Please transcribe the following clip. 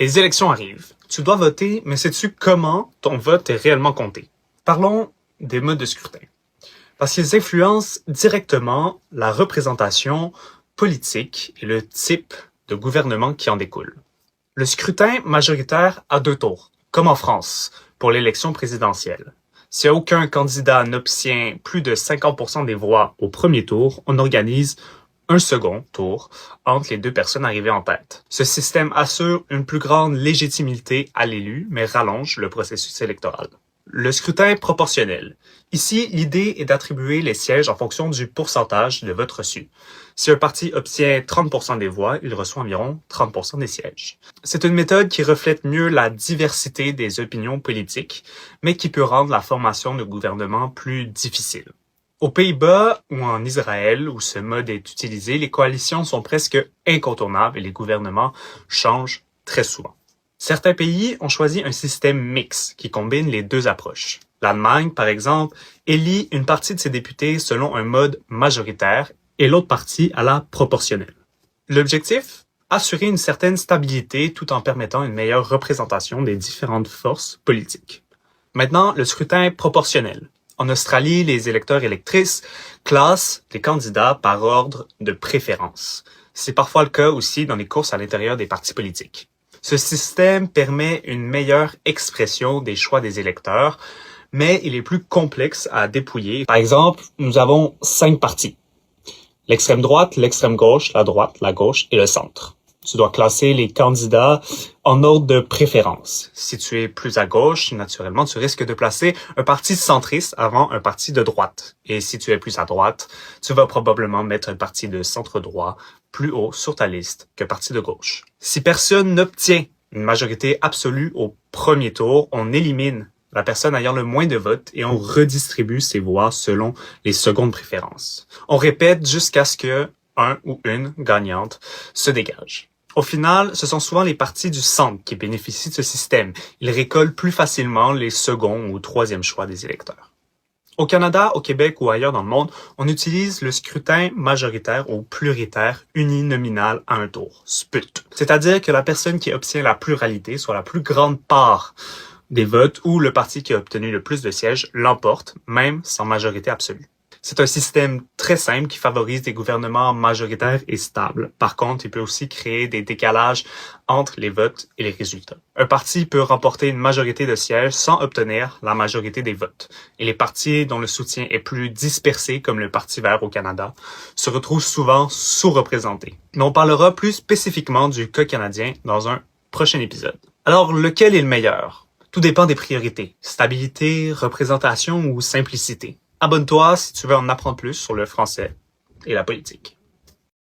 Les élections arrivent. Tu dois voter, mais sais-tu comment ton vote est réellement compté? Parlons des modes de scrutin. Parce qu'ils influencent directement la représentation politique et le type de gouvernement qui en découle. Le scrutin majoritaire a 2 tours, comme en France, pour l'élection présidentielle. Si aucun candidat n'obtient plus de 50% des voix au premier tour, on organise un second tour entre les 2 personnes arrivées en tête. Ce système assure une plus grande légitimité à l'élu, mais rallonge le processus électoral. Le scrutin proportionnel. Ici, l'idée est d'attribuer les sièges en fonction du pourcentage de votes reçus. Si un parti obtient 30% des voix, il reçoit environ 30% des sièges. C'est une méthode qui reflète mieux la diversité des opinions politiques, mais qui peut rendre la formation de gouvernement plus difficile. Aux Pays-Bas ou en Israël, où ce mode est utilisé, les coalitions sont presque incontournables et les gouvernements changent très souvent. Certains pays ont choisi un système mixte qui combine les 2 approches. L'Allemagne, par exemple, élit une partie de ses députés selon un mode majoritaire et l'autre partie à la proportionnelle. L'objectif? Assurer une certaine stabilité tout en permettant une meilleure représentation des différentes forces politiques. Maintenant, le scrutin proportionnel. En Australie, les électeurs-électrices classent les candidats par ordre de préférence. C'est parfois le cas aussi dans les courses à l'intérieur des partis politiques. Ce système permet une meilleure expression des choix des électeurs, mais il est plus complexe à dépouiller. Par exemple, nous avons 5 partis. L'extrême droite, l'extrême gauche, la droite, la gauche et le centre. Tu dois classer les candidats en ordre de préférence. Si tu es plus à gauche, naturellement, tu risques de placer un parti centriste avant un parti de droite. Et si tu es plus à droite, tu vas probablement mettre un parti de centre-droit plus haut sur ta liste qu'un parti de gauche. Si personne n'obtient une majorité absolue au premier tour, on élimine la personne ayant le moins de votes et on redistribue ses voix selon les secondes préférences. On répète jusqu'à ce que un ou une gagnante se dégage. Au final, ce sont souvent les partis du centre qui bénéficient de ce système. Ils récoltent plus facilement les seconds ou troisièmes choix des électeurs. Au Canada, au Québec ou ailleurs dans le monde, on utilise le scrutin majoritaire ou pluritaire uninominal à un tour, SPUT. C'est-à-dire que la personne qui obtient la pluralité, soit la plus grande part des votes ou le parti qui a obtenu le plus de sièges l'emporte, même sans majorité absolue. C'est un système très simple qui favorise des gouvernements majoritaires et stables. Par contre, il peut aussi créer des décalages entre les votes et les résultats. Un parti peut remporter une majorité de sièges sans obtenir la majorité des votes. Et les partis dont le soutien est plus dispersé, comme le Parti vert au Canada, se retrouvent souvent sous-représentés. Mais on parlera plus spécifiquement du cas canadien dans un prochain épisode. Alors, lequel est le meilleur? Tout dépend des priorités. Stabilité, représentation ou simplicité. Abonne-toi si tu veux en apprendre plus sur le français et la politique.